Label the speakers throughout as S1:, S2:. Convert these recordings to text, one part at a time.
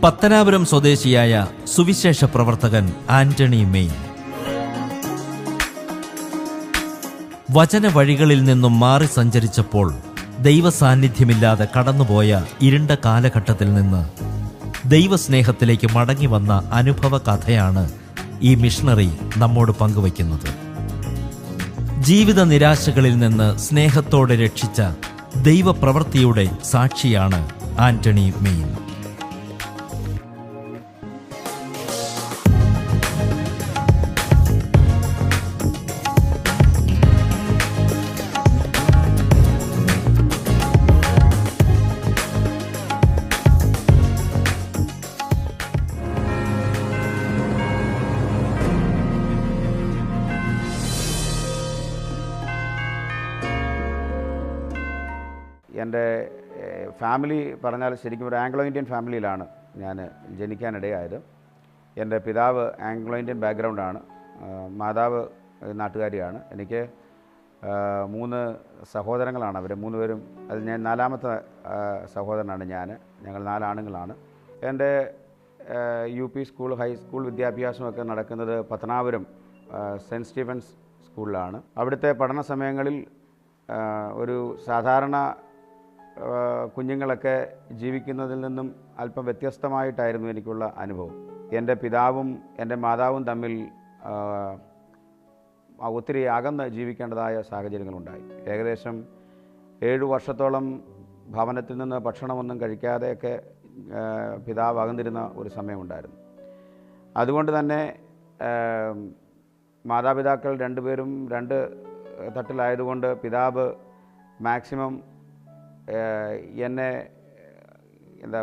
S1: പത്തനാപുരം സ്വദേശിയായ സുവിശേഷ പ്രവർത്തകൻ ആന്റണി മെയിൻ വചന വഴികളിൽ നിന്നും മാറി സഞ്ചരിച്ചപ്പോൾ ദൈവസാന്നിധ്യമില്ലാതെ കടന്നുപോയ ഇരുണ്ട കാലഘട്ടത്തിൽ നിന്ന് ദൈവസ്നേഹത്തിലേക്ക് മടങ്ങി വന്ന അനുഭവ കഥയാണ് ഈ മിഷണറി നമ്മോട് പങ്കുവയ്ക്കുന്നത്. ജീവിത നിരാശകളിൽ നിന്ന് സ്നേഹത്തോടെ രക്ഷിച്ച ദൈവപ്രവൃത്തിയുടെ സാക്ഷിയാണ് ആന്റണി മെയിൻ.
S2: എൻ്റെ ഫാമിലി പറഞ്ഞാൽ ശരിക്കും ഒരു ആംഗ്ലോ ഇന്ത്യൻ ഫാമിലിയിലാണ് ഞാൻ ജനിക്കാനിടയായത്. എൻ്റെ പിതാവ് ആംഗ്ലോ ഇന്ത്യൻ ബാക്ക്ഗ്രൗണ്ടാണ്, മാതാവ് നാട്ടുകാരിയാണ്. എനിക്ക് 3 സഹോദരങ്ങളാണ്. അവർ 3 പേരും, അതിൽ ഞാൻ 4ാമത്തെ സഹോദരനാണ്. ഞങ്ങൾ 4 ആണുങ്ങളാണ്. എൻ്റെ UP സ്കൂൾ, ഹൈസ്കൂൾ വിദ്യാഭ്യാസമൊക്കെ നടക്കുന്നത് പത്തനാപുരം സെൻറ്റ് സ്റ്റീഫൻസ് സ്കൂളിലാണ്. അവിടുത്തെ പഠന സമയങ്ങളിൽ ഒരു സാധാരണ കുഞ്ഞുങ്ങളൊക്കെ ജീവിക്കുന്നതിൽ നിന്നും അല്പം വ്യത്യസ്തമായിട്ടായിരുന്നു എനിക്കുള്ള അനുഭവം. എൻ്റെ പിതാവും എൻ്റെ മാതാവും തമ്മിൽ ഒത്തിരി അകന്ന് ജീവിക്കേണ്ടതായ സാഹചര്യങ്ങളുണ്ടായി. ഏകദേശം 7 വർഷത്തോളം ഭവനത്തിൽ നിന്ന് ഭക്ഷണമൊന്നും കഴിക്കാതെയൊക്കെ പിതാവ് അകന്നിരുന്ന ഒരു സമയമുണ്ടായിരുന്നു. അതുകൊണ്ട് തന്നെ മാതാപിതാക്കൾ 2 പേരും 2 തട്ടിലായതുകൊണ്ട് പിതാവ് മാക്സിമം എന്നെ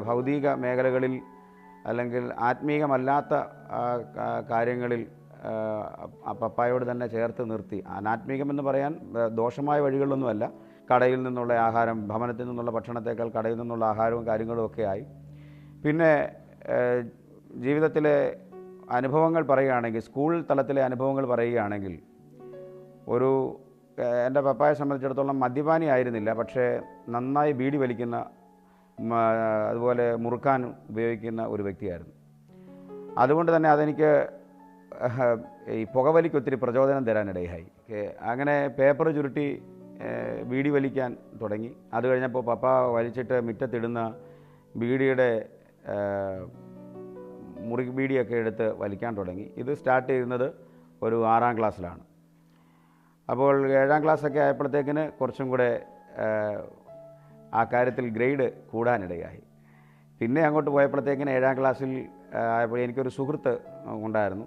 S2: ഭൗതിക മേഖലകളിൽ അല്ലെങ്കിൽ ആത്മീകമല്ലാത്ത കാര്യങ്ങളിൽ പപ്പായോട് തന്നെ ചേർത്ത് നിർത്തി. അനാത്മീകമെന്ന് പറയാൻ ദോഷമായ വഴികളിലൊന്നുമല്ല. കടയിൽ നിന്നുള്ള ആഹാരം, ഭവനത്തിൽ നിന്നുള്ള ഭക്ഷണത്തേക്കാൾ കടയിൽ നിന്നുള്ള ആഹാരവും കാര്യങ്ങളും ഒക്കെ ആയി. പിന്നെ ജീവിതത്തിലെ അനുഭവങ്ങൾ പറയുകയാണെങ്കിൽ, സ്കൂൾ തലത്തിലെ അനുഭവങ്ങൾ പറയുകയാണെങ്കിൽ, എൻ്റെ പപ്പായെ സംബന്ധിച്ചിടത്തോളം മദ്യപാനി ആയിരുന്നില്ല, പക്ഷേ നന്നായി ബീഡി വലിക്കുന്ന, അതുപോലെ മുറുക്കാൻ ഉപയോഗിക്കുന്ന ഒരു വ്യക്തിയായിരുന്നു. അതുകൊണ്ട് തന്നെ അതെനിക്ക് ഈ പുകവലിക്ക് ഒത്തിരി പ്രചോദനം തരാനിടയായി. അങ്ങനെ പേപ്പർ ചുരുട്ടി ബീഡി വലിക്കാൻ തുടങ്ങി. അത് കഴിഞ്ഞപ്പോൾ പപ്പ വലിച്ചിട്ട് മുറ്റത്തിടുന്ന ബീഡിയുടെ മുറി ബീഡിയൊക്കെ എടുത്ത് വലിക്കാൻ തുടങ്ങി. ഇത് സ്റ്റാർട്ട് ചെയ്യുന്നത് ഒരു 6ാം ക്ലാസ്സിലാണ്. അപ്പോൾ 7ാം ക്ലാസ്സൊക്കെ ആയപ്പോഴത്തേക്കിന് കുറച്ചും കൂടെ ആ കാര്യത്തിൽ ഗ്രേഡ് കൂടാനിടയായി. പിന്നെ അങ്ങോട്ട് പോയപ്പോഴത്തേക്കിന് 7ാം ക്ലാസ്സിൽ ആയപ്പോൾ എനിക്കൊരു സുഹൃത്ത് ഉണ്ടായിരുന്നു.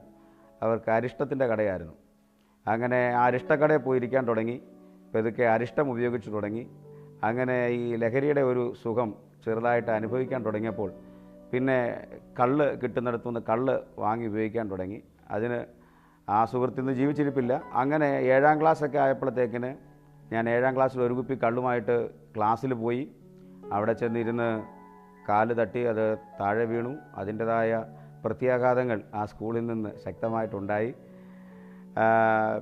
S2: അവർക്ക് അരിഷ്ടത്തിൻ്റെ കടയായിരുന്നു. അങ്ങനെ ആ അരിഷ്ടക്കടയിൽ പോയിരിക്കാൻ തുടങ്ങി. പതുക്കെ അരിഷ്ടം ഉപയോഗിച്ച് തുടങ്ങി. അങ്ങനെ ഈ ലഹരിയുടെ ഒരു സുഖം ചെറുതായിട്ട് അനുഭവിക്കാൻ തുടങ്ങിയപ്പോൾ പിന്നെ കള്ള് കിട്ടുന്നിടത്തുനിന്ന് കള്ള് വാങ്ങി ഉപയോഗിക്കാൻ തുടങ്ങി. അതിന് ആ സുഹൃത്തിൽ നിന്ന് ജീവിച്ചിരിപ്പില്ല. അങ്ങനെ 7ാം ക്ലാസ്സൊക്കെ ആയപ്പോഴത്തേക്കിന് ഞാൻ 7ാം ക്ലാസ്സിൽ ഒരു കുപ്പി കള്ളുമായിട്ട് ക്ലാസ്സിൽ പോയി. അവിടെ ചെന്നിരുന്ന് കാല് തട്ടി അത് താഴെ വീണു. അതിൻ്റെതായ പ്രത്യാഘാതങ്ങൾ ആ സ്കൂളിൽ നിന്ന് ശക്തമായിട്ടുണ്ടായി.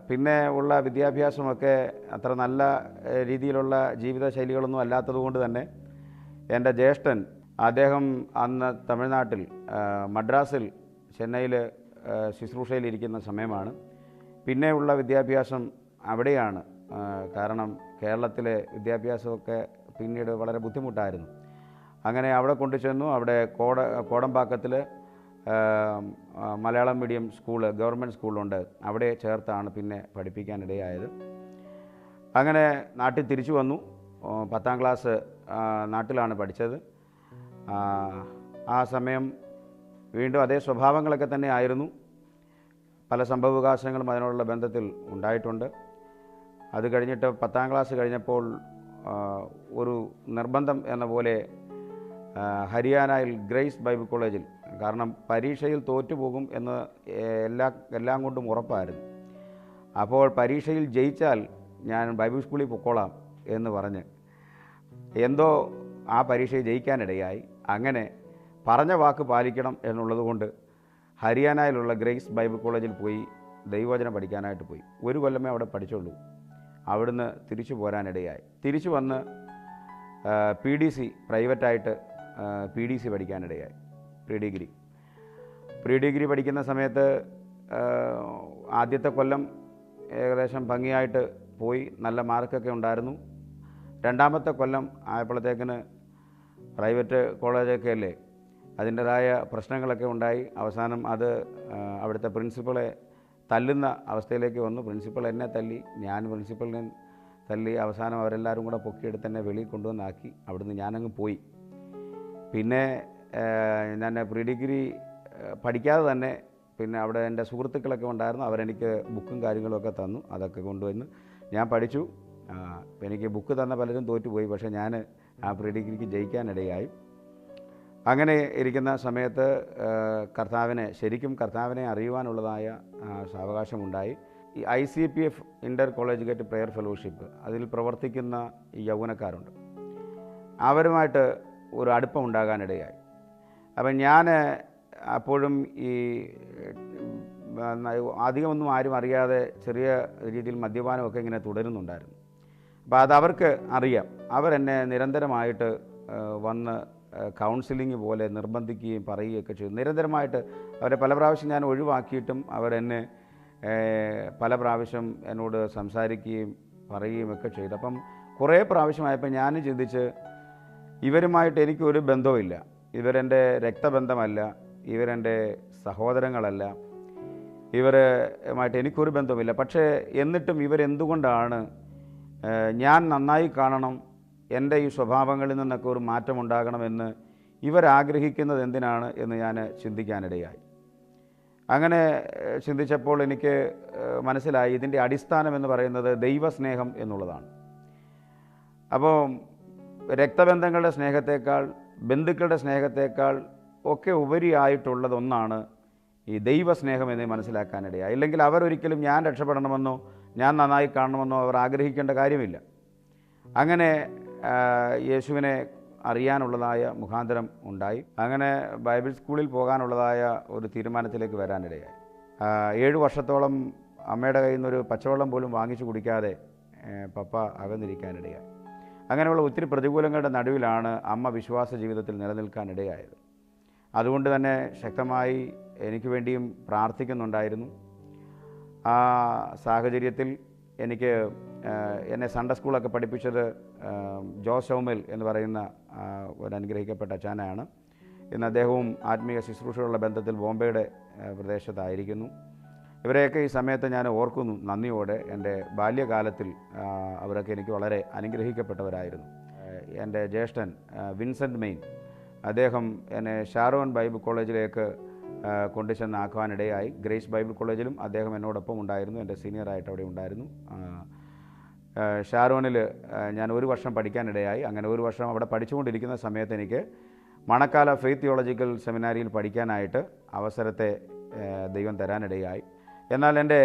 S2: പിന്നെ ഉള്ള വിദ്യാഭ്യാസമൊക്കെ അത്ര നല്ല രീതിയിലുള്ള ജീവിതശൈലികളൊന്നും അല്ലാത്തതുകൊണ്ട് തന്നെ എൻ്റെ ജ്യേഷ്ഠൻ, അദ്ദേഹം അന്ന് തമിഴ്നാട്ടിൽ മദ്രാസിൽ, ചെന്നൈയിൽ ശുശ്രൂഷയിലിരിക്കുന്ന സമയമാണ്. പിന്നെയുള്ള വിദ്യാഭ്യാസം അവിടെയാണ്. കാരണം കേരളത്തിലെ വിദ്യാഭ്യാസമൊക്കെ പിന്നീട് വളരെ ബുദ്ധിമുട്ടായിരുന്നു. അങ്ങനെ അവിടെ കൊണ്ടുചെന്നു. അവിടെ കോടമ്പാക്കത്തിൽ മലയാളം മീഡിയം സ്കൂള്, ഗവൺമെൻറ് സ്കൂളുണ്ട്, അവിടെ ചേർത്താണ് പിന്നെ പഠിപ്പിക്കാനിടയായത്. അങ്ങനെ നാട്ടിൽ തിരിച്ചു വന്നു. 10ാം ക്ലാസ് നാട്ടിലാണ് പഠിച്ചത്. ആ സമയം വീണ്ടും അതേ സ്വഭാവങ്ങളൊക്കെ തന്നെ ആയിരുന്നു. പല സംഭവവികാസങ്ങളും അതിനോടുള്ള ബന്ധത്തിൽ ഉണ്ടായിട്ടുണ്ട്. അത് കഴിഞ്ഞിട്ട് 10ാം ക്ലാസ് കഴിഞ്ഞപ്പോൾ ഒരു നിർബന്ധം എന്ന പോലെ ഹരിയാനയിൽ ഗ്രേസ് ബൈബിൾ കോളേജിൽ, കാരണം പരീക്ഷയിൽ തോറ്റുപോകും എന്ന് എല്ലാം കൊണ്ടും ഉറപ്പായിരുന്നു. അപ്പോൾ പരീക്ഷയിൽ ജയിച്ചാൽ ഞാൻ ബൈബിൾ സ്കൂളിൽ പൊക്കോളാം എന്ന് പറഞ്ഞ് എന്തോ ആ പരീക്ഷയിൽ ജയിക്കാനിടയായി. അങ്ങനെ പറഞ്ഞ വാക്ക് പാലിക്കണം എന്നുള്ളതുകൊണ്ട് ഹരിയാനയിലുള്ള ഗ്രേസ് ബൈബിൾ കോളേജിൽ പോയി ദൈവവചനം പഠിക്കാനായിട്ട് പോയി. 1 കൊല്ലമേ അവിടെ പഠിച്ചുള്ളൂ. അവിടുന്ന് തിരിച്ചു പോരാനിടയായി. തിരിച്ചു വന്ന് PDC പ്രൈവറ്റായിട്ട് PDC പഠിക്കാനിടയായി. പ്രീ ഡിഗ്രി പഠിക്കുന്ന സമയത്ത് ആദ്യത്തെ കൊല്ലം ഏകദേശം ഭംഗിയായിട്ട് പോയി, നല്ല മാർക്കൊക്കെ ഉണ്ടായിരുന്നു. രണ്ടാമത്തെ കൊല്ലം ആയപ്പോഴത്തേക്കിന് പ്രൈവറ്റ് കോളേജൊക്കെ അല്ലേ, അതിൻ്റെതായ പ്രശ്നങ്ങളൊക്കെ ഉണ്ടായി. അവസാനം അത് അവിടുത്തെ പ്രിൻസിപ്പളെ തല്ലുന്ന അവസ്ഥയിലേക്ക് വന്നു. പ്രിൻസിപ്പൾ എന്നെ തല്ലി, ഞാൻ പ്രിൻസിപ്പളിനെ തല്ലി. അവസാനം അവരെല്ലാവരും കൂടെ പൊക്കിയെടുത്ത് എന്നെ വെളിയിൽ കൊണ്ടുവന്നാക്കി. അവിടുന്ന് ഞാനങ്ങ് പോയി. പിന്നെ ഞാൻ പ്രീ ഡിഗ്രി പഠിക്കാതെ തന്നെ പിന്നെ അവിടെ എൻ്റെ സുഹൃത്തുക്കളൊക്കെ ഉണ്ടായിരുന്നു. അവരെനിക്ക് ബുക്കും കാര്യങ്ങളുമൊക്കെ തന്നു. അതൊക്കെ കൊണ്ടുവന്ന് ഞാൻ പഠിച്ചു. എനിക്ക് ബുക്ക് തന്ന പലരും തോറ്റുപോയി. പക്ഷേ ഞാൻ ആ പ്രീ ഡിഗ്രിക്ക് ജയിക്കാനിടയായി. അങ്ങനെ ഇരിക്കുന്ന സമയത്ത് ശരിക്കും കർത്താവിനെ അറിയുവാനുള്ളതായ സാവകാശമുണ്ടായി. ഈ ICPF ഇൻ്റർ കോളേജുകേറ്റ് പ്രെയർ ഫെലോഷിപ്പ്, അതിൽ പ്രവർത്തിക്കുന്ന ഈ യൗവനക്കാരുണ്ട്, അവരുമായിട്ട് ഒരു അടുപ്പം ഉണ്ടാകാനിടയായി. അപ്പം ഞാൻ അപ്പോഴും ഈ അധികമൊന്നും ആരും അറിയാതെ ചെറിയ രീതിയിൽ മദ്യപാനമൊക്കെ ഇങ്ങനെ തുടരുന്നുണ്ടായിരുന്നു. അപ്പോൾ അതവർക്ക് അറിയാം. അവരെന്നെ നിരന്തരമായിട്ട് വന്ന് കൗൺസിലിംഗ് പോലെ നിർബന്ധിക്കുകയും പറയുകയൊക്കെ ചെയ്തു. നിരന്തരമായിട്ട് അവരെ പല പ്രാവശ്യം ഞാൻ ഒഴിവാക്കിയിട്ടും അവരെന്നെ പല പ്രാവശ്യം എന്നോട് സംസാരിക്കുകയും പറയുകയും ഒക്കെ ചെയ്തു. അപ്പം കുറേ പ്രാവശ്യമായപ്പോൾ ഞാൻ ചിന്തിച്ച്, ഇവരുമായിട്ട് എനിക്കൊരു ബന്ധവുമില്ല, ഇവരെൻ്റെ രക്തബന്ധമല്ല, ഇവരെൻ്റെ സഹോദരങ്ങളല്ല, ഇവരുമായിട്ട് എനിക്കൊരു ബന്ധവുമില്ല. പക്ഷേ എന്നിട്ടും ഇവരെന്തുകൊണ്ടാണ് ഞാൻ നന്നായി കാണണം, എൻ്റെ ഈ സ്വഭാവങ്ങളിൽ നിന്നൊക്കെ ഒരു മാറ്റമുണ്ടാകണമെന്ന് ഇവരാഗ്രഹിക്കുന്നത് എന്തിനാണ് എന്ന് ഞാൻ ചിന്തിക്കാനിടയായി. അങ്ങനെ ചിന്തിച്ചപ്പോൾ എനിക്ക് മനസ്സിലായി, ഇതിൻ്റെ അടിസ്ഥാനം എന്ന് പറയുന്നത് ദൈവസ്നേഹം എന്നുള്ളതാണ്. അപ്പോൾ രക്തബന്ധങ്ങളുടെ സ്നേഹത്തേക്കാൾ, ബന്ധുക്കളുടെ സ്നേഹത്തേക്കാൾ ഒക്കെ ഉപരിയായിട്ടുള്ളതൊന്നാണ് ഈ ദൈവസ്നേഹം എന്ന് മനസ്സിലാക്കാനിടയായി. ഇല്ലെങ്കിൽ അവരൊരിക്കലും ഞാൻ രക്ഷപ്പെടണമെന്നോ ഞാൻ നന്നായി കാണണമെന്നോ അവർ ആഗ്രഹിക്കേണ്ട കാര്യമില്ല. അങ്ങനെ യേശുവിനെ അറിയാനുള്ളതായ മുഖാന്തരം ഉണ്ടായി. അങ്ങനെ ബൈബിൾ സ്കൂളിൽ പോകാനുള്ളതായ ഒരു തീരുമാനത്തിലേക്ക് വരാനിടയായി. 7 വർഷത്തോളം അമ്മയുടെ കയ്യിൽ നിന്നൊരു പച്ചവെള്ളം പോലും വാങ്ങിച്ചു കുടിക്കാതെ പപ്പ അകന്നിരിക്കാനിടയായി. അങ്ങനെയുള്ള ഒത്തിരി പ്രതികൂലങ്ങളുടെ നടുവിലാണ് അമ്മ വിശ്വാസ ജീവിതത്തിൽ നിലനിൽക്കാനിടയായത്. അതുകൊണ്ട് തന്നെ ശക്തമായി എനിക്ക് വേണ്ടിയും പ്രാർത്ഥിക്കുന്നുണ്ടായിരുന്നു. ആ സാഹചര്യത്തിൽ എന്നെ സൺഡേ സ്കൂളൊക്കെ പഠിപ്പിച്ചത് ജോസ് ഷൗമേൽ എന്ന് പറയുന്ന ഒരു അനുഗ്രഹിക്കപ്പെട്ട അച്ചാനാണ്. ഇന്ന് അദ്ദേഹവും ആത്മീയ ശുശ്രൂഷയുള്ള ബന്ധത്തിൽ ബോംബെയുടെ പ്രദേശത്തായിരിക്കുന്നു. ഇവരെയൊക്കെ ഈ സമയത്ത് ഞാൻ ഓർക്കുന്നു നന്ദിയോടെ. എൻ്റെ ബാല്യകാലത്തിൽ അവരൊക്കെ എനിക്ക് വളരെ അനുഗ്രഹിക്കപ്പെട്ടവരായിരുന്നു. എൻ്റെ ജ്യേഷ്ഠൻ വിൻസെൻ്റ് മെയിൻ, അദ്ദേഹം എന്നെ ഷാരോൺ ബൈബിൾ കോളേജിലേക്ക് കൊണ്ടുചെന്നാക്കുവാനിടയായി. ഗ്രേസ് ബൈബിൾ കോളേജിലും അദ്ദേഹം എന്നോടൊപ്പം ഉണ്ടായിരുന്നു, എൻ്റെ സീനിയറായിട്ട് അവിടെ ഉണ്ടായിരുന്നു. ഷാരോണിൽ ഞാൻ 1 വർഷം പഠിക്കാനിടയായി. അങ്ങനെ 1 വർഷം അവിടെ പഠിച്ചുകൊണ്ടിരിക്കുന്ന സമയത്ത് എനിക്ക് മണക്കാല ഫെയ്ത്ത് തിയോളജിക്കൽ സെമിനാരിയിൽ പഠിക്കാനായിട്ട് അവസരത്തെ ദൈവം തരാനിടയായി. എന്നാൽ എൻ്റെ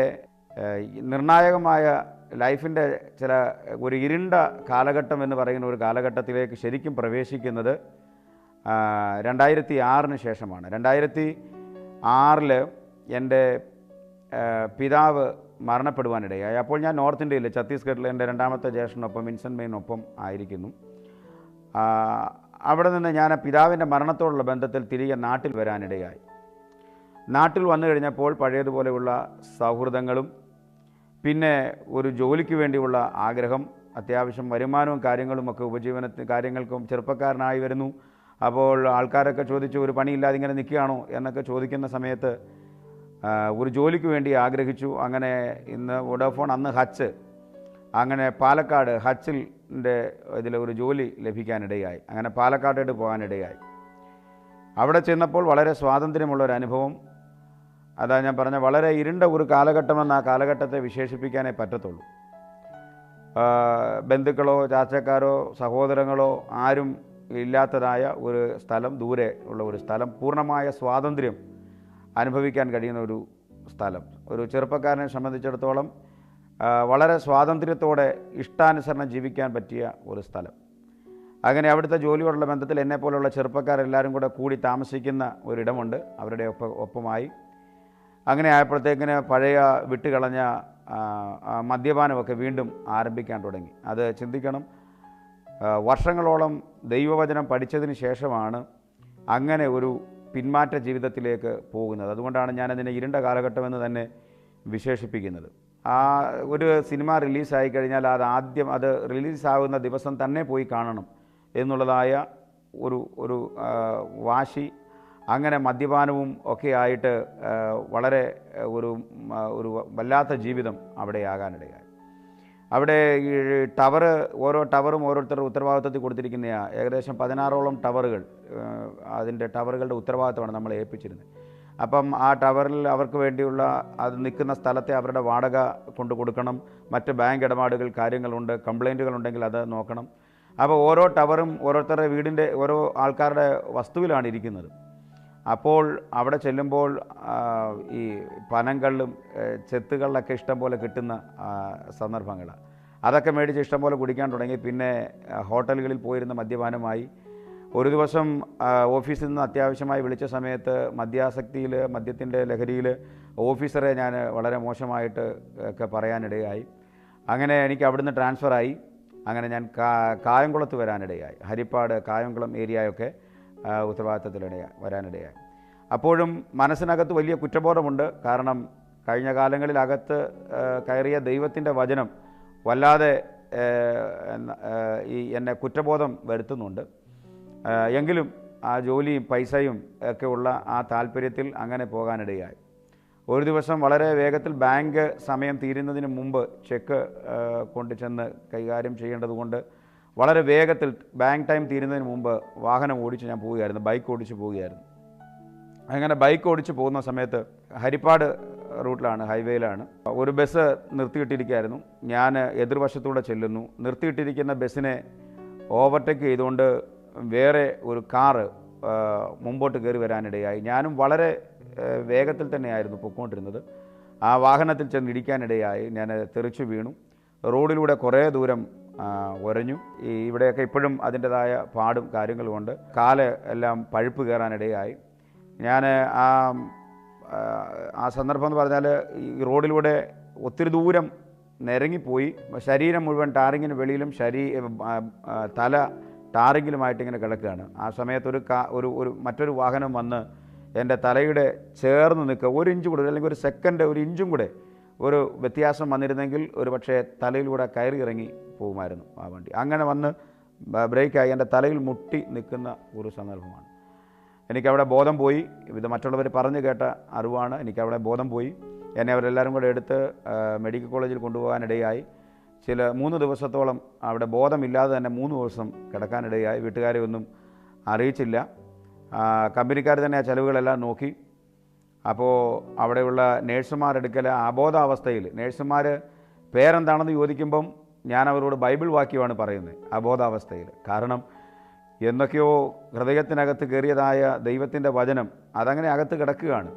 S2: നിർണായകമായ ലൈഫിൻ്റെ ഒരു ഇരുണ്ട കാലഘട്ടം എന്ന് പറയുന്ന ഒരു കാലഘട്ടത്തിലേക്ക് ശരിക്കും പ്രവേശിക്കുന്നത് 2006 ശേഷമാണ്. 2006 എൻ്റെ പിതാവ് മരണപ്പെടുവാനിടയായി. അപ്പോൾ ഞാൻ നോർത്ത് ഇന്ത്യയിൽ ഛത്തീസ്ഗഡിൽ എൻ്റെ രണ്ടാമത്തെ ജ്യേഷ്ഠനൊപ്പം വിൻസെൻ്റ് മെയിനൊപ്പം ആയിരിക്കുന്നു. അവിടെ നിന്ന് ഞാൻ പിതാവിൻ്റെ മരണത്തോടുള്ള ബന്ധത്തിൽ തിരികെ നാട്ടിൽ വരാനിടയായി. നാട്ടിൽ വന്നു കഴിഞ്ഞപ്പോൾ പഴയതുപോലെയുള്ള സൗഹൃദങ്ങളും പിന്നെ ഒരു ജോലിക്ക് വേണ്ടിയുള്ള ആഗ്രഹം, അത്യാവശ്യം വരുമാനവും കാര്യങ്ങളുമൊക്കെ കാര്യങ്ങൾക്കും ചെറുപ്പക്കാരനായി വരുന്നു. അപ്പോൾ ആൾക്കാരൊക്കെ ചോദിച്ചു, ഒരു പണിയില്ലാതെ ഇങ്ങനെ നിൽക്കുകയാണോ എന്നൊക്കെ ചോദിക്കുന്ന സമയത്ത് ഒരു ജോലിക്ക് വേണ്ടി ആഗ്രഹിച്ചു. അങ്ങനെ ഇന്ന് വോഡാഫോൺ, അന്ന് ഹച്ച്, അങ്ങനെ പാലക്കാട് ഹച്ചിൻ്റെ ഒരു ജോലി ലഭിക്കാനിടയായി. അങ്ങനെ പാലക്കാട്ടേട്ട് പോകാനിടയായി. അവിടെ ചെന്നപ്പോൾ വളരെ സ്വാതന്ത്ര്യമുള്ളൊരനുഭവം. അതാ ഞാൻ പറഞ്ഞ വളരെ ഇരുണ്ട ഒരു കാലഘട്ടമെന്ന് ആ കാലഘട്ടത്തെ വിശേഷിപ്പിക്കാനേ പറ്റത്തുള്ളൂ. ബന്ധുക്കളോ ചാച്ചക്കാരോ സഹോദരങ്ങളോ ആരും ഇല്ലാത്തതായ ഒരു സ്ഥലം, ദൂരെ ഉള്ള ഒരു സ്ഥലം, പൂർണ്ണമായ സ്വാതന്ത്ര്യം അനുഭവിക്കാൻ കഴിയുന്ന ഒരു സ്ഥലം. ഒരു ചെറുപ്പക്കാരനെ സംബന്ധിച്ചിടത്തോളം വളരെ സ്വാതന്ത്ര്യത്തോടെ ഇഷ്ടാനുസരണം ജീവിക്കാൻ പറ്റിയ ഒരു സ്ഥലം. അങ്ങനെ അവിടുത്തെ ജോലിയോടുള്ള ബന്ധത്തിൽ എന്നെപ്പോലുള്ള ചെറുപ്പക്കാരെല്ലാവരും കൂടി താമസിക്കുന്ന ഒരിടമുണ്ട്. അവരുടെ ഒപ്പമായി അങ്ങനെ ആയപ്പോഴത്തേക്കിന് പഴയ വിട്ടുകളഞ്ഞ മദ്യപാനമൊക്കെ വീണ്ടും ആരംഭിക്കാൻ തുടങ്ങി. അത് ചിന്തിക്കണം, വർഷങ്ങളോളം ദൈവവചനം പഠിച്ചതിന് ശേഷമാണ് അങ്ങനെ ഒരു പിന്മാറ്റ ജീവിതത്തിലേക്ക് പോകുന്നത്. അതുകൊണ്ടാണ് ഞാനതിനെ ഇരുണ്ട കാലഘട്ടമെന്ന് തന്നെ വിശേഷിപ്പിക്കുന്നത്. ആ ഒരു സിനിമ റിലീസായി കഴിഞ്ഞാൽ അത് റിലീസാകുന്ന ദിവസം തന്നെ പോയി കാണണം എന്നുള്ളതായ ഒരു വാശി, അങ്ങനെ മദ്യപാനവും ഒക്കെ ആയിട്ട് വളരെ ഒരു വല്ലാത്ത ജീവിതം അവിടെ ആകാനിടയായി. അവിടെ ഈ ഓരോ ടവറും ഓരോരുത്തരുടെ ഉത്തരവാദിത്വത്തിൽ കൊടുത്തിരിക്കുന്നതാണ്. ഏകദേശം 16ഓളം ടവറുകൾ, അതിൻ്റെ ടവറുകളുടെ ഉത്തരവാദിത്വമാണ് നമ്മളെ ഏൽപ്പിച്ചിരുന്നത്. അപ്പം ആ ടവറിൽ അവർക്ക് വേണ്ടിയുള്ള അത് നിൽക്കുന്ന സ്ഥലത്തെ അവരുടെ വാടക കൊണ്ടു കൊടുക്കണം, മറ്റ് ബാങ്ക് ഇടപാടുകൾ കാര്യങ്ങളുണ്ട്, കംപ്ലൈൻറ്റുകളുണ്ടെങ്കിൽ അത് നോക്കണം. അപ്പോൾ ഓരോ ടവറും ഓരോരുത്തരുടെ വീടിൻ്റെ ഓരോ ആൾക്കാരുടെ വസ്തുവിലാണ് ഇരിക്കുന്നത്. അപ്പോൾ അവിടെ ചെല്ലുമ്പോൾ ഈ പനങ്കള്ളും ചെത്തുകളിലൊക്കെ ഇഷ്ടം പോലെ കിട്ടുന്ന സന്ദർഭങ്ങൾ, അതൊക്കെ മേടിച്ച് ഇഷ്ടം പോലെ കുടിക്കാൻ തുടങ്ങി. പിന്നെ ഹോട്ടലുകളിൽ പോയിരുന്ന മദ്യപാനമായി. ഒരു ദിവസം ഓഫീസിൽ നിന്ന് അത്യാവശ്യമായി വിളിച്ച സമയത്ത് മദ്യാസക്തിയിൽ, മദ്യത്തിൻ്റെ ലഹരിയിൽ ഓഫീസറെ ഞാൻ വളരെ മോശമായിട്ട് ഒക്കെ പറയാനിടയായി. അങ്ങനെ എനിക്ക് അവിടുന്ന് ട്രാൻസ്ഫറായി. അങ്ങനെ ഞാൻ കായംകുളത്ത് വരാനിടയായി. ഹരിപ്പാട് കായംകുളം ഏരിയയൊക്കെ ഉത്തരവാദിത്തത്തിൽ വരാനിടയായി. അപ്പോഴും മനസ്സിനകത്ത് വലിയ കുറ്റബോധമുണ്ട്. കാരണം കഴിഞ്ഞ കാലങ്ങളിൽ അകത്ത് കയറിയ ദൈവത്തിൻ്റെ വചനം വല്ലാതെ എന്നെ കുറ്റബോധം വരുത്തുന്നുണ്ട്. എങ്കിലും ആ ജോലിയും പൈസയും ഒക്കെ ഉള്ള ആ താല്പര്യത്തിൽ അങ്ങനെ പോകാനിടയായി. ഒരു ദിവസം വളരെ വേഗത്തിൽ ബാങ്ക് സമയം തീരുന്നതിന് മുമ്പ് ചെക്ക് കൊണ്ടു ചെന്ന് കൈകാര്യം ചെയ്യേണ്ടതുകൊണ്ട് വളരെ വേഗത്തിൽ ബാങ്ക് ടൈം തീരുന്നതിന് മുമ്പ് വാഹനം ഓടിച്ച് ഞാൻ പോവുകയായിരുന്നു, ബൈക്ക് ഓടിച്ച് പോവുകയായിരുന്നു. അങ്ങനെ ബൈക്ക് ഓടിച്ച് പോകുന്ന സമയത്ത് ഹരിപ്പാട് റൂട്ടിലാണ്, ഹൈവേയിലാണ്, ഒരു ബസ് നിർത്തിയിട്ടിരിക്കുകയായിരുന്നു. ഞാൻ എതിർവശത്തൂടെ ചെല്ലുന്നു. നിർത്തിയിട്ടിരിക്കുന്ന ബസ്സിനെ ഓവർടേക്ക് ചെയ്തുകൊണ്ട് വേറെ ഒരു കാറ് മുമ്പോട്ട് കയറി വരാനിടയായി. ഞാനും വളരെ വേഗത്തിൽ തന്നെയായിരുന്നു പൊയ്ക്കൊണ്ടിരുന്നത്. ആ വാഹനത്തിൽ ചെന്ന് ഇടിക്കാനിടയായി. ഞാൻ തെറിച്ചു വീണു. റോഡിലൂടെ കുറേ ദൂരം ഉരഞ്ഞു. ഇവിടെയൊക്കെ ഇപ്പോഴും അതിൻ്റെതായ പാടും കാര്യങ്ങളുമുണ്ട്. കാല് എല്ലാം പഴുപ്പ് കയറാനിടയായി. ഞാൻ ആ സന്ദർഭം എന്ന് പറഞ്ഞാൽ ഈ റോഡിലൂടെ ഒത്തിരി ദൂരം നിരങ്ങിപ്പോയി. ശരീരം മുഴുവൻ ടാറിങ്ങിന് വെളിയിലും തല ടാറിങ്ങിലുമായിട്ട് ഇങ്ങനെ കിടക്കുകയാണ്. ആ സമയത്ത് മറ്റൊരു വാഹനം വന്ന് എൻ്റെ തലയുടെ ചേർന്ന് നിൽക്കുക, 1 ഇഞ്ച് കൂടെ അല്ലെങ്കിൽ ഒരു സെക്കൻഡ് 1 ഇഞ്ചും കൂടെ ഒരു വ്യത്യാസം വന്നിരുന്നെങ്കിൽ ഒരു പക്ഷേ തലയിലൂടെ കയറി ഇറങ്ങി പോകുമായിരുന്നു ആ വണ്ടി. അങ്ങനെ വന്ന് ബ്രേക്കായി എൻ്റെ തലയിൽ മുട്ടി നിൽക്കുന്ന ഒരു സന്ദർഭമാണ്. എനിക്കവിടെ ബോധം പോയി. ഇത് മറ്റുള്ളവർ പറഞ്ഞു കേട്ട അറിവാണ്. എനിക്കവിടെ ബോധം പോയി. എന്നെ അവരെല്ലാവരും കൂടെ എടുത്ത് മെഡിക്കൽ കോളേജിൽ കൊണ്ടുപോകാനിടയായി. 3 ദിവസത്തോളം അവിടെ ബോധമില്ലാതെ തന്നെ 3 ദിവസം കിടക്കാനിടയായി. വീട്ടുകാരെ ഒന്നും അറിയിച്ചില്ല. കമ്പനിക്കാർ തന്നെ ആ ചെലവുകളെല്ലാം നോക്കി. അപ്പോൾ അവിടെയുള്ള നേഴ്സുമാരെടുക്കൽ അബോധാവസ്ഥയിൽ, നേഴ്സുമാർ പേരെന്താണെന്ന് ചോദിക്കുമ്പം ഞാൻ അവരോട് ബൈബിൾ വാക്യമാണ് പറയുന്നത്, അബോധാവസ്ഥയിൽ. കാരണം എന്തൊക്കെയോ ഹൃദയത്തിനകത്ത് കയറിയതായ ദൈവത്തിൻ്റെ വചനം അതങ്ങനെ അകത്ത് കിടക്കുകയാണ്.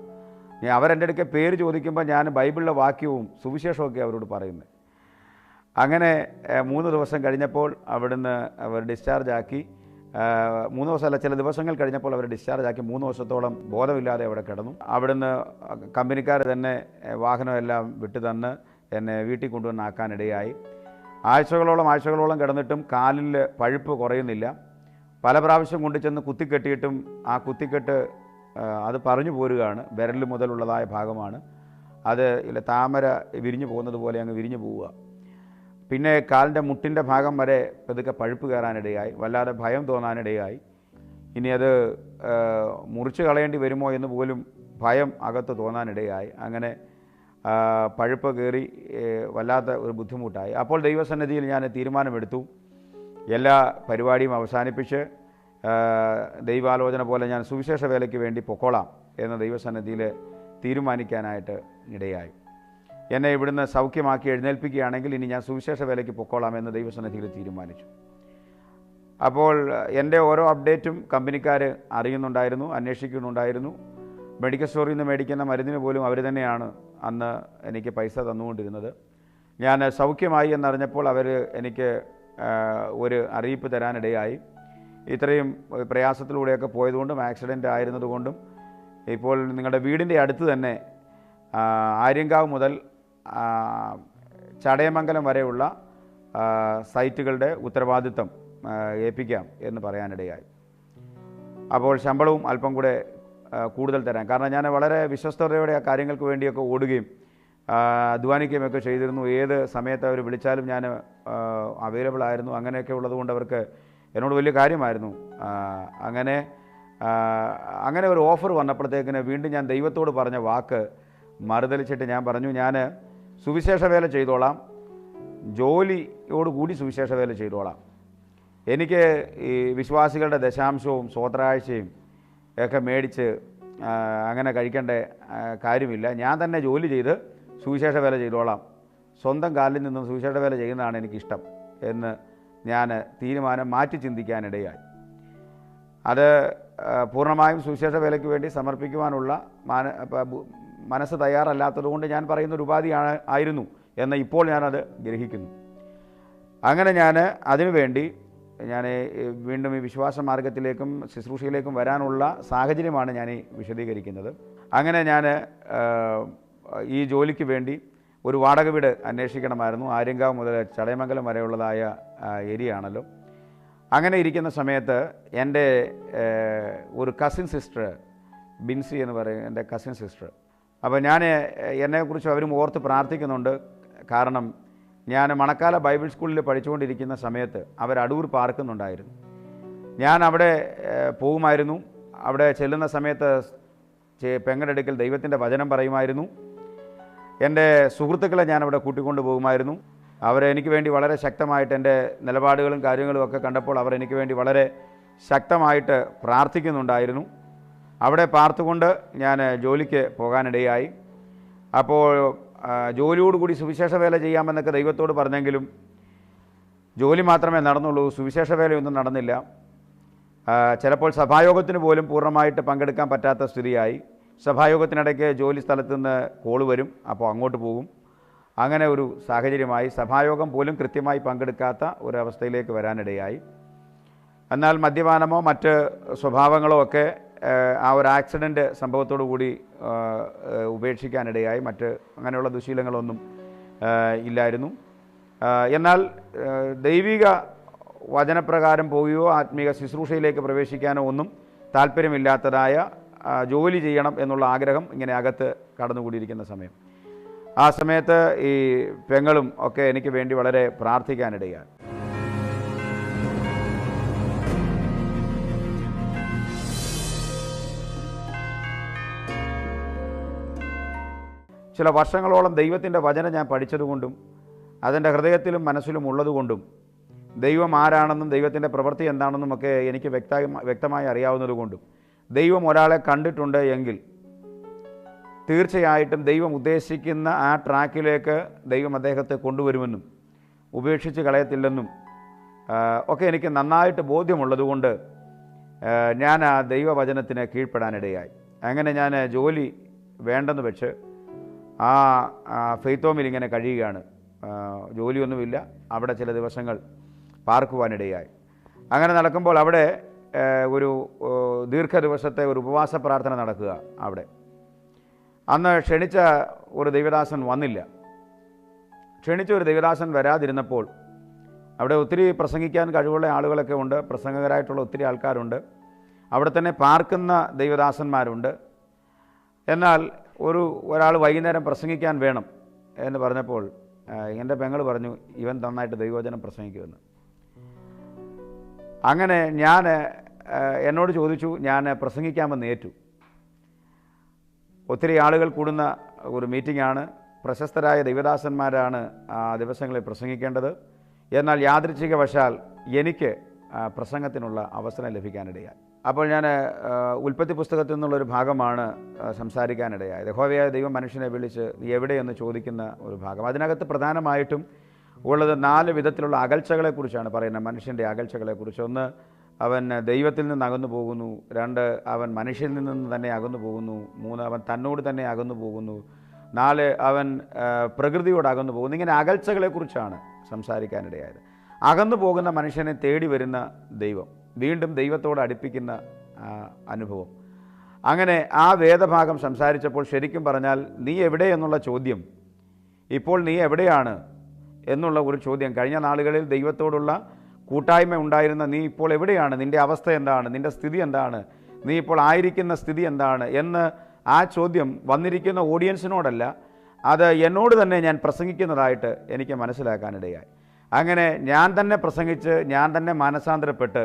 S2: അവരെൻ്റെ അടുക്കെ പേര് ചോദിക്കുമ്പോൾ ഞാൻ ബൈബിളിലെ വാക്യവും സുവിശേഷമൊക്കെ അവരോട് പറയുന്നത്. അങ്ങനെ 3 ദിവസം കഴിഞ്ഞപ്പോൾ അവിടുന്ന് അവർ ഡിസ്ചാർജാക്കി. 3 ദിവസമല്ല, ചില ദിവസങ്ങൾ കഴിഞ്ഞപ്പോൾ അവർ ഡിസ്ചാർജാക്കി. 3 ദിവസത്തോളം ബോധമില്ലാതെ അവിടെ കിടന്നു. അവിടുന്ന് കമ്പനിക്കാർ തന്നെ വാഹനമെല്ലാം വിട്ടു തന്ന് എന്നെ വീട്ടിൽ കൊണ്ടുവന്നാക്കാനിടയായി. ആഴ്ചകളോളം കിടന്നിട്ടും കാലിൽ പഴുപ്പ് കുറയുന്നില്ല. പല പ്രാവശ്യം കൊണ്ടുചെന്ന് കുത്തിക്കെട്ടിയിട്ടും ആ കുത്തിക്കെട്ട് അത് പറഞ്ഞു പോരുകയാണ്. വിരൽ മുതലുള്ളതായ ഭാഗമാണ് അത്. താമര വിരിഞ്ഞു പോകുന്നത് പോലെ അങ്ങ് വിരിഞ്ഞു പോവുക. പിന്നെ കാലിൻ്റെ മുട്ടിൻ്റെ ഭാഗം വരെ പതുക്കെ പഴുപ്പ് കയറാനിടയായി. വല്ലാതെ ഭയം തോന്നാനിടയായി. ഇനി അത് മുറിച്ച് കളയേണ്ടി വരുമോ എന്ന് പോലും ഭയം അകത്ത് തോന്നാനിടയായി. അങ്ങനെ പഴുപ്പ് കയറി വല്ലാത്ത ഒരു ബുദ്ധിമുട്ടായി. അപ്പോൾ ദൈവസന്നിധിയിൽ ഞാൻ തീരുമാനമെടുത്തു. എല്ലാ പരിപാടിയും അവസാനിപ്പിച്ച് ദൈവാലോചന പോലെ ഞാൻ സുവിശേഷ വേലയ്ക്ക് വേണ്ടി പൊക്കോളാം എന്ന ദൈവസന്നിധിയിൽ തീരുമാനിക്കാനായിട്ട് ഇടയായി. എന്നെ ഇവിടുന്ന് സൗഖ്യമാക്കി എഴുന്നേൽപ്പിക്കുകയാണെങ്കിൽ ഇനി ഞാൻ സുവിശേഷ വേലയ്ക്ക് പൊക്കോളാം എന്ന് ദൈവസന്നിധിയിൽ തീരുമാനിച്ചു. അപ്പോൾ എൻ്റെ ഓരോ അപ്ഡേറ്റും കമ്പനിക്കാർ അറിയുന്നുണ്ടായിരുന്നു, അന്വേഷിക്കുന്നുണ്ടായിരുന്നു. മെഡിക്കൽ സ്റ്റോറിൽ നിന്ന് മേടിക്കുന്ന മരുന്നിന് പോലും അവർ തന്നെയാണ് അന്ന് എനിക്ക് പൈസ തന്നുകൊണ്ടിരുന്നത്. ഞാൻ സൗഖ്യമായി എന്നറിഞ്ഞപ്പോൾ അവർ എനിക്ക് ഒരു അറിയിപ്പ് തരാനിടയായി. ഇത്രയും പ്രയാസത്തിലൂടെയൊക്കെ പോയതുകൊണ്ടും ആക്സിഡൻ്റ് ആയിരുന്നതുകൊണ്ടും ഇപ്പോൾ നിങ്ങളുടെ വീടിൻ്റെ അടുത്ത് തന്നെ ആര്യങ്കാവ് മുതൽ ചടയമംഗലം വരെയുള്ള സൈറ്റുകളുടെ ഉത്തരവാദിത്വം ഏൽപ്പിക്കാം എന്ന് പറയാനിടയായി. അപ്പോൾ ശമ്പളവും അല്പം കൂടെ കൂടുതൽ തരാൻ. കാരണം ഞാൻ വളരെ വിശ്വസ്തതയോടെ ആ കാര്യങ്ങൾക്ക് വേണ്ടിയൊക്കെ ഓടുകയും അധ്വാനിക്കുകയൊക്കെ ചെയ്തിരുന്നു. ഏത് സമയത്ത് അവർ വിളിച്ചാലും ഞാൻ അവൈലബിൾ ആയിരുന്നു. അങ്ങനെയൊക്കെ ഉള്ളതുകൊണ്ട് അവർക്ക് എന്നോട് വലിയ കാര്യമായിരുന്നു. അങ്ങനെ ഒരു ഓഫർ വന്നപ്പോഴത്തേക്കിന് വീണ്ടും ഞാൻ ദൈവത്തോട് പറഞ്ഞ വാക്ക് മറുതലിച്ചിട്ട് ഞാൻ പറഞ്ഞു, ഞാൻ സുവിശേഷ വേല ചെയ്തോളാം, ജോലിയോടുകൂടി സുവിശേഷ വേല ചെയ്തോളാം. എനിക്ക് ഈ വിശ്വാസികളുടെ ദശാംശവും സ്വോത്രാഴ്ചയും ഒക്കെ മേടിച്ച് അങ്ങനെ കഴിക്കേണ്ട കാര്യമില്ല. ഞാൻ തന്നെ ജോലി ചെയ്ത് സുവിശേഷ വേല ചെയ്തോളാം. സ്വന്തം കാലിൽ നിന്ന് സുവിശേഷ വേല ചെയ്യുന്നതാണ് എനിക്കിഷ്ടം എന്ന് ഞാൻ തീരുമാനം മാറ്റി ചിന്തിക്കാനിടയായി. അത് പൂർണ്ണമായും സുവിശേഷ വേലയ്ക്ക് വേണ്ടി സമർപ്പിക്കുവാനുള്ള മനസ്സ് തയ്യാറല്ലാത്തതുകൊണ്ട് ഞാൻ പറയുന്നൊരു ഉപാധി ആയിരുന്നു എന്ന് ഇപ്പോൾ ഞാനത് ഗ്രഹിക്കുന്നു. അങ്ങനെ ഞാൻ അതിനുവേണ്ടി വീണ്ടും ഈ വിശ്വാസ മാർഗത്തിലേക്കും ശുശ്രൂഷയിലേക്കും വരാനുള്ള സാഹചര്യമാണ് ഞാൻ ഈ വിശദീകരിക്കുന്നത്. അങ്ങനെ ഞാൻ ഈ ജോലിക്ക് വേണ്ടി ഒരു വാടക വീട് അന്വേഷിക്കണമായിരുന്നു. ആര്യങ്കാവ് മുതൽ ചടയമംഗലം വരെയുള്ളതായ ഏരിയ ആണല്ലോ. അങ്ങനെ ഇരിക്കുന്ന സമയത്ത് എൻ്റെ ഒരു കസിൻ സിസ്റ്റർ ബിൻസി എന്ന് പറയും, എൻ്റെ കസിൻ സിസ്റ്റർ. അപ്പോൾ എന്നെക്കുറിച്ച് അവരും ഓർത്ത് പ്രാർത്ഥിക്കുന്നുണ്ട്. കാരണം ഞാൻ മണക്കാല ബൈബിൾ സ്കൂളിൽ പഠിച്ചുകൊണ്ടിരിക്കുന്ന സമയത്ത് അവർ അടൂർ പാർക്കുന്നുണ്ടായിരുന്നു. ഞാൻ അവിടെ പോകുമായിരുന്നു. അവിടെ ചെല്ലുന്ന സമയത്ത് പെങ്ങളുടെ അടുക്കൽ ദൈവത്തിൻ്റെ വചനം പറയുമായിരുന്നു. എൻ്റെ സുഹൃത്തുക്കളെ ഞാനവിടെ കൂട്ടിക്കൊണ്ട് പോകുമായിരുന്നു. അവരെനിക്ക് വേണ്ടി വളരെ ശക്തമായിട്ട് എൻ്റെ നിലപാടുകളും കാര്യങ്ങളും ഒക്കെ കണ്ടപ്പോൾ അവർ എനിക്ക് വേണ്ടി വളരെ ശക്തമായിട്ട് പ്രാർത്ഥിക്കുന്നുണ്ടായിരുന്നു. അവിടെ പാർത്തുകൊണ്ട് ഞാൻ ജോലിക്ക് പോകാനിടയായി. അപ്പോൾ ജോലിയോടുകൂടി സുവിശേഷ വേല ചെയ്യാമെന്നൊക്കെ ദൈവത്തോട് പറഞ്ഞെങ്കിലും ജോലി മാത്രമേ നടന്നുള്ളൂ, സുവിശേഷ വേലയൊന്നും നടന്നില്ല. ചിലപ്പോൾ സഭായോഗത്തിന് പോലും പൂർണ്ണമായിട്ട് പങ്കെടുക്കാൻ പറ്റാത്ത സ്ഥിതിയായി. സഭായോഗത്തിനിടയ്ക്ക് ജോലി സ്ഥലത്ത് നിന്ന് കോള് വരും, അപ്പോൾ അങ്ങോട്ട് പോകും. അങ്ങനെ ഒരു സാഹചര്യമായി. സഭായോഗം പോലും കൃത്യമായി പങ്കെടുക്കാത്ത ഒരവസ്ഥയിലേക്ക് വരാനിടയായി. എന്നാൽ മദ്യപാനമോ മറ്റ് സ്വഭാവങ്ങളോ ഒക്കെ ആ ഒരു ആക്സിഡൻറ്റ് സംഭവത്തോടു കൂടി ഉപേക്ഷിക്കാനിടയായി. മറ്റ് അങ്ങനെയുള്ള ദുശീലങ്ങളൊന്നും ഇല്ലായിരുന്നു. എന്നാൽ ദൈവിക വചനപ്രകാരം പോവുകയോ ആത്മീക ശുശ്രൂഷയിലേക്ക് പ്രവേശിക്കാനോ ഒന്നും താല്പര്യമില്ലാത്തതായ ജോലി ചെയ്യണം എന്നുള്ള ആഗ്രഹം ഇങ്ങനെ അകത്ത് കടന്നുകൂടിയിരിക്കുന്ന സമയം. ആ സമയത്ത് ഈ പെങ്ങളും ഒക്കെ എനിക്ക് വേണ്ടി വളരെ പ്രാർത്ഥിക്കാനിടയായി. ചില വർഷങ്ങളോളം ദൈവത്തിൻ്റെ വചനം ഞാൻ പഠിച്ചതുകൊണ്ടും അതെൻ്റെ ഹൃദയത്തിലും മനസ്സിലും ഉള്ളതുകൊണ്ടും ദൈവം ആരാണെന്നും ദൈവത്തിൻ്റെ പ്രവൃത്തി എന്താണെന്നും ഒക്കെ എനിക്ക് വ്യക്തമായി അറിയാവുന്നതുകൊണ്ടും ദൈവം ഒരാളെ കണ്ടിട്ടുണ്ട് എങ്കിൽ തീർച്ചയായിട്ടും ദൈവം ഉദ്ദേശിക്കുന്ന ആ ട്രാക്കിലേക്ക് ദൈവം അദ്ദേഹത്തെ കൊണ്ടുവരുമെന്നും ഉപേക്ഷിച്ച് കളയത്തില്ലെന്നും ഒക്കെ എനിക്ക് നന്നായിട്ട് ബോധ്യമുള്ളതുകൊണ്ട് ഞാൻ ആ ദൈവവചനത്തിന് കീഴ്പ്പെടാനിടയായി. അങ്ങനെ ഞാൻ ജോലി വേണ്ടെന്ന് വെച്ച് ആ ഫെയ്ത്ത് ഹോമിൽ ഇങ്ങനെ കഴിയുകയാണ്. ജോലിയൊന്നുമില്ല. അവിടെ ചില ദിവസങ്ങൾ പാർക്കുവാനിടയായി. അങ്ങനെ നടക്കുമ്പോൾ അവിടെ ഒരു ദീർഘദിവസത്തെ ഒരു ഉപവാസ പ്രാർത്ഥന നടക്കുക. അവിടെ അന്ന് ക്ഷണിച്ച ഒരു ദൈവദാസൻ വന്നില്ല. ക്ഷണിച്ച ഒരു ദൈവദാസൻ വരാതിരുന്നപ്പോൾ അവിടെ ഒത്തിരി പ്രസംഗിക്കാൻ കഴിവുള്ള ആളുകളൊക്കെ ഉണ്ട്, പ്രസംഗകരായിട്ടുള്ള ഒത്തിരി ആൾക്കാരുണ്ട്, അവിടെ തന്നെ പാർക്കുന്ന ദൈവദാസന്മാരുണ്ട്. എന്നാൽ ഒരാൾ വൈകുന്നേരം പ്രസംഗിക്കാൻ വേണം എന്ന് പറഞ്ഞപ്പോൾ എൻ്റെ പെങ്ങൾ പറഞ്ഞു, ഇവൻ നന്നായിട്ട് ദൈവവചനം പ്രസംഗിക്കുമെന്ന്. അങ്ങനെ എന്നോട് ചോദിച്ചു, ഞാൻ പ്രസംഗിക്കാമെന്ന് ഏറ്റു. ഒത്തിരി ആളുകൾ കൂടുന്ന ഒരു മീറ്റിംഗാണ്. പ്രശസ്തരായ ദൈവദാസന്മാരാണ് ആ ദിവസങ്ങളിൽ പ്രസംഗിക്കേണ്ടത്. എന്നാൽ യാദൃച്ഛികവശാൽ എനിക്ക് പ്രസംഗത്തിനുള്ള അവസരം ലഭിക്കാനിടയായി. അപ്പോൾ ഞാൻ ഉൽപ്പത്തി പുസ്തകത്തിൽ നിന്നുള്ളൊരു ഭാഗമാണ് സംസാരിക്കാനിടയായത്. യഹോവയായ ദൈവം മനുഷ്യനെ വിളിച്ച് നീ എവിടെയെന്ന് ചോദിക്കുന്ന ഒരു ഭാഗം. അതിനകത്ത് പ്രധാനമായിട്ടും ഉള്ളത് 4 വിധത്തിലുള്ള അകൽച്ചകളെക്കുറിച്ചാണ് പറയുന്നത്. മനുഷ്യൻ്റെ അകൽച്ചകളെക്കുറിച്ച്. 1, അവൻ ദൈവത്തിൽ നിന്ന് അകന്നു പോകുന്നു. 2, അവൻ മനുഷ്യനിൽ നിന്ന് തന്നെ അകന്നു പോകുന്നു. 3, അവൻ തന്നോട് തന്നെ അകന്നു പോകുന്നു. 4, അവൻ പ്രകൃതിയോട് അകന്നു പോകുന്നു. ഇങ്ങനെ അകൽച്ചകളെക്കുറിച്ചാണ് സംസാരിക്കാനിടയായത്. അകന്നു പോകുന്ന മനുഷ്യനെ തേടി വരുന്ന ദൈവം, വീണ്ടും ദൈവത്തോട് അടുപ്പിക്കുന്ന അനുഭവം. അങ്ങനെ ആ വേദഭാഗം സംസാരിച്ചപ്പോൾ ശരിക്കും പറഞ്ഞാൽ നീ എവിടെ എന്നുള്ള ചോദ്യം, ഇപ്പോൾ നീ എവിടെയാണ് എന്നുള്ള ഒരു ചോദ്യം, കഴിഞ്ഞ നാളുകളിൽ ദൈവത്തോടുള്ള കൂട്ടായ്മ ഉണ്ടായിരുന്ന നീ ഇപ്പോൾ എവിടെയാണ്, നിൻ്റെ അവസ്ഥ എന്താണ്, നിൻ്റെ സ്ഥിതി എന്താണ്, നീ ഇപ്പോൾ ആയിരിക്കുന്ന സ്ഥിതി എന്താണ് എന്ന് ആ ചോദ്യം വന്നിരിക്കുന്ന ഓഡിയൻസിനോടല്ല, അത് എന്നോട് തന്നെ ഞാൻ പ്രസംഗിക്കുന്നതായിട്ട് എനിക്ക് മനസ്സിലാക്കാനിടയായി. അങ്ങനെ ഞാൻ തന്നെ പ്രസംഗിച്ച് ഞാൻ തന്നെ മാനസാന്തരപ്പെട്ട്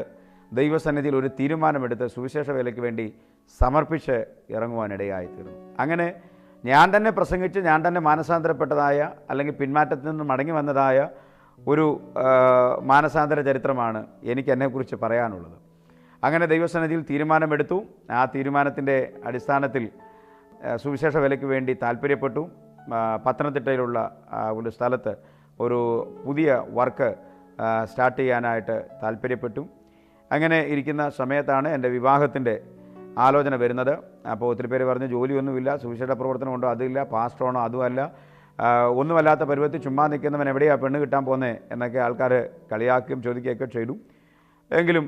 S2: ദൈവസന്നിധിയിൽ ഒരു തീരുമാനമെടുത്ത് സുവിശേഷ വേലയ്ക്ക് വേണ്ടി സമർപ്പിച്ച് ഇറങ്ങുവാനിടയായിത്തീർന്നു. അങ്ങനെ ഞാൻ തന്നെ പ്രസംഗിച്ച് ഞാൻ തന്നെ മാനസാന്തരപ്പെട്ടതായ അല്ലെങ്കിൽ പിന്മാറ്റത്തിൽ നിന്ന് മടങ്ങി വന്നതായ ഒരു മാനസാന്തര ചരിത്രമാണ് എനിക്ക് എന്നെക്കുറിച്ച് പറയാനുള്ളത്. അങ്ങനെ ദൈവസന്നിധിയിൽ തീരുമാനമെടുത്തു. ആ തീരുമാനത്തിൻ്റെ അടിസ്ഥാനത്തിൽ സുവിശേഷ വേലയ്ക്ക് വേണ്ടി താല്പര്യപ്പെട്ടു. പത്തനംതിട്ടയിലുള്ള ഒരു സ്ഥലത്ത് ഒരു പുതിയ വർക്ക് സ്റ്റാർട്ട് ചെയ്യാനായിട്ട് താല്പര്യപ്പെട്ടു. അങ്ങനെ ഇരിക്കുന്ന സമയത്താണ് എൻ്റെ വിവാഹത്തിൻ്റെ ആലോചന വരുന്നത്. അപ്പോൾ ഒത്തിരി പേര് പറഞ്ഞ് ജോലിയൊന്നുമില്ല, സുവിശേഷ പ്രവർത്തനമുണ്ടോ അതില്ല, പാസ്റ്ററാണോ അതുമല്ല, ഒന്നുമല്ലാത്ത പരുവത്തിൽ ചുമ്മാ നിൽക്കുന്നവൻ എവിടെയാണ് പെണ്ണ് കിട്ടാൻ പോകുന്നത് എന്നൊക്കെ ആൾക്കാർ കളിയാക്കുകയും ചോദിക്കുകയൊക്കെ ചെയ്തു. എങ്കിലും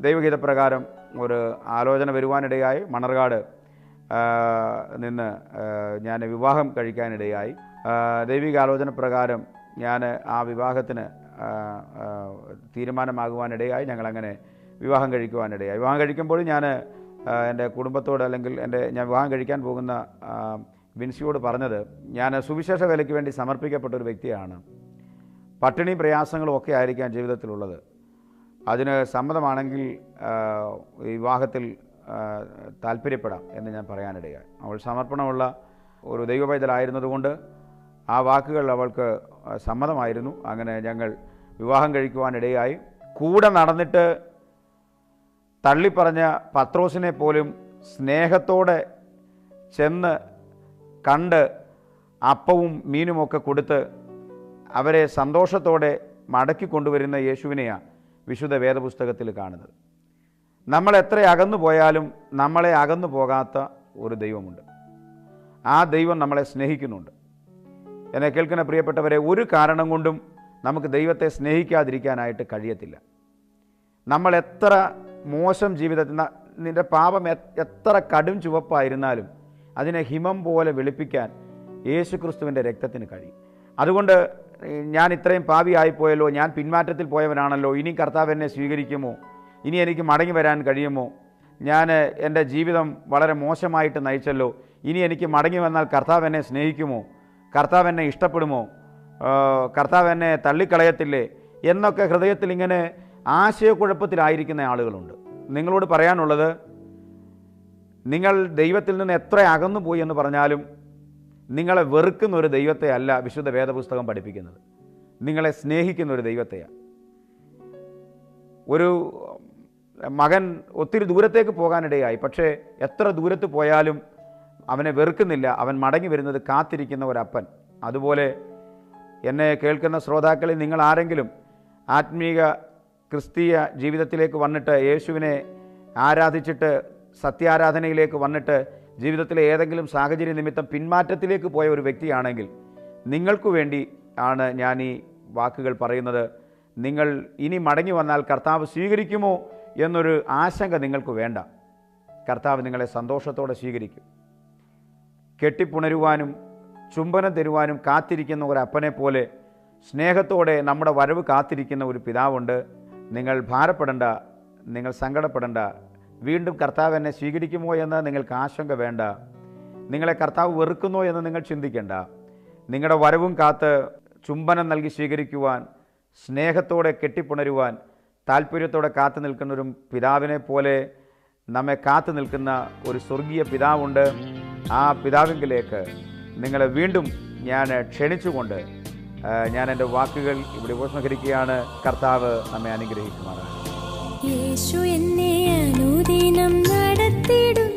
S2: ദൈവഗീതപ്രകാരം ഒരു ആലോചന വരുവാനിടയായി. മണർകാട് നിന്ന് ഞാൻ വിവാഹം കഴിക്കാനിടയായി. ദൈവിക ആലോചന പ്രകാരം ഞാൻ ആ വിവാഹത്തിന് തീരുമാനമാകുവാനിടയായി. ഞങ്ങളങ്ങനെ വിവാഹം കഴിക്കുവാനിടയായി. വിവാഹം കഴിക്കുമ്പോൾ ഞാൻ എൻ്റെ കുടുംബത്തോട് അല്ലെങ്കിൽ ഞാൻ വിവാഹം കഴിക്കാൻ പോകുന്ന വിൻസിയോട് പറഞ്ഞത്, ഞാൻ സുവിശേഷ വേലയ്ക്ക് വേണ്ടി സമർപ്പിക്കപ്പെട്ട ഒരു വ്യക്തിയാണ്. പട്ടിണിയും പ്രയാസങ്ങളും ഒക്കെ ആയിരിക്കാം ജീവിതത്തിലുള്ളത്. അതിന് സമ്മതമാണെങ്കിൽ വിവാഹത്തിൽ താല്പര്യപ്പെടാം എന്ന് ഞാൻ പറയാനിടയായി. അവൾ സമർപ്പണമുള്ള ഒരു ദൈവപൈതലായിരുന്നതുകൊണ്ട് ആ വാക്കുകൾ അവൾക്ക് സമ്മതമായിരുന്നു. അങ്ങനെ ഞങ്ങൾ വിവാഹം കഴിക്കുവാനിടയായി. കൂടെ നടന്നിട്ട് തള്ളിപ്പറഞ്ഞ പത്രോസിനെ പോലും സ്നേഹത്തോടെ ചെന്ന് കണ്ട് അപ്പവും മീനുമൊക്കെ കൊടുത്ത് അവരെ സന്തോഷത്തോടെ മടക്കി കൊണ്ടുവരുന്ന യേശുവിനെയാണ് വിശുദ്ധ വേദപുസ്തകത്തിൽ കാണുന്നത്. നമ്മൾ എത്ര അകന്നു പോയാലും നമ്മളെ അകന്നു പോകാത്ത ഒരു ദൈവമുണ്ട്. ആ ദൈവം നമ്മളെ സ്നേഹിക്കുന്നുണ്ട്. എന്നെ കേൾക്കുന്ന പ്രിയപ്പെട്ടവരെ, ഒരു കാരണം കൊണ്ടും നമുക്ക് ദൈവത്തെ സ്നേഹിക്കാതിരിക്കാനായിട്ട് കഴിയത്തില്ല. നമ്മൾ എത്ര മോശം ജീവിതത്തിൽ, നിൻ്റെ പാപം എത്ര കടും ചുവപ്പായിരുന്നാലും അതിനെ ഹിമം പോലെ വെളുപ്പിക്കാൻ യേശുക്രിസ്തുവിൻ്റെ രക്തത്തിന് കഴിയും. അതുകൊണ്ട് ഞാൻ ഇത്രയും പാപിയായിപ്പോയല്ലോ, ഞാൻ പിന്മാറ്റത്തിൽ പോയവനാണല്ലോ, ഇനി കർത്താവ് എന്നെ സ്വീകരിക്കുമോ, ഇനി എനിക്ക് മടങ്ങി വരാൻ കഴിയുമോ, ഞാൻ എൻ്റെ ജീവിതം വളരെ മോശമായിട്ട് നയിച്ചല്ലോ, ഇനി എനിക്ക് മടങ്ങി വന്നാൽ കർത്താവ് എന്നെ സ്നേഹിക്കുമോ, കർത്താവ് എന്നെ ഇഷ്ടപ്പെടുമോ, കർത്താവ് എന്നെ തള്ളിക്കളയത്തില്ലേ എന്നൊക്കെ ഹൃദയത്തിൽ ഇങ്ങനെ ആശയക്കുഴപ്പത്തിലായിരിക്കുന്ന ആളുകളുണ്ട്. നിങ്ങളോട് പറയാനുള്ളത്, നിങ്ങൾ ദൈവത്തിൽ നിന്ന് എത്ര അകന്നു പോയി എന്ന് പറഞ്ഞാലും നിങ്ങളെ വെറുക്കുന്ന ഒരു ദൈവത്തെ അല്ല വിശുദ്ധ വേദപുസ്തകം പഠിപ്പിക്കുന്നത്. നിങ്ങളെ സ്നേഹിക്കുന്ന ഒരു ദൈവത്തെയാണ്. ഒരു മകൻ ഒത്തിരി ദൂരത്തേക്ക് പോകാനിടയായി, പക്ഷേ എത്ര ദൂരത്ത് പോയാലും അവനെ വെറുക്കുന്നില്ല. അവൻ മടങ്ങി വരുന്നത് കാത്തിരിക്കുന്ന ഒരപ്പൻ. അതുപോലെ എന്നെ കേൾക്കുന്ന ശ്രോതാക്കളിൽ നിങ്ങൾ ആരെങ്കിലും ആത്മീക ക്രിസ്തീയ ജീവിതത്തിലേക്ക് വന്നിട്ട് യേശുവിനെ ആരാധിച്ചിട്ട് സത്യാരാധനയിലേക്ക് വന്നിട്ട് ജീവിതത്തിലെ ഏതെങ്കിലും സാഹചര്യ നിമിത്തം പിന്മാറ്റത്തിലേക്ക് പോയ ഒരു വ്യക്തിയാണെങ്കിൽ നിങ്ങൾക്കു വേണ്ടി ആണ് ഞാൻ ഈ വാക്കുകൾ പറയുന്നത്. നിങ്ങൾ ഇനി മടങ്ങി വന്നാൽ കർത്താവ് സ്വീകരിക്കുമോ എന്നൊരു ആശങ്ക നിങ്ങൾക്ക് വേണ്ട. കർത്താവ് നിങ്ങളെ സന്തോഷത്തോടെ സ്വീകരിക്കും. കെട്ടിപ്പുണരുവാനും ചുംബനം തരുവാനും കാത്തിരിക്കുന്ന ഒരപ്പനെ പോലെ സ്നേഹത്തോടെ നമ്മുടെ വരവ് കാത്തിരിക്കുന്ന ഒരു പിതാവുണ്ട്. നിങ്ങൾ ഭാരപ്പെടേണ്ട, നിങ്ങൾ സങ്കടപ്പെടേണ്ട. വീണ്ടും കർത്താവ് എന്നെ സ്വീകരിക്കുമോ എന്ന് നിങ്ങൾക്ക് ആശങ്ക വേണ്ട. നിങ്ങളെ കർത്താവ് വെറുക്കുന്നോ എന്ന് നിങ്ങൾ ചിന്തിക്കേണ്ട. നിങ്ങളുടെ വരവും കാത്ത് ചുംബനം നൽകി സ്വീകരിക്കുവാൻ, സ്നേഹത്തോടെ കെട്ടിപ്പുണരുവാൻ താല്പര്യത്തോടെ കാത്തു നിൽക്കുന്ന ഒരു പിതാവിനെ പോലെ നമ്മെ കാത്തു നിൽക്കുന്ന ഒരു സ്വർഗീയ പിതാവുണ്ട്. ആ പിതാവിങ്കിലേക്ക് നിങ്ങളെ വീണ്ടും ഞാൻ ക്ഷണിച്ചുകൊണ്ട് ഞാൻ എൻ്റെ വാക്കുകൾ ഇവിടെ ഉപസംഹരിക്കുകയാണ്. കർത്താവ് നമ്മെ അനുഗ്രഹിക്കുമാറാണ്.
S3: യേശു എന്നെ അനുദിനം നടത്തിടും.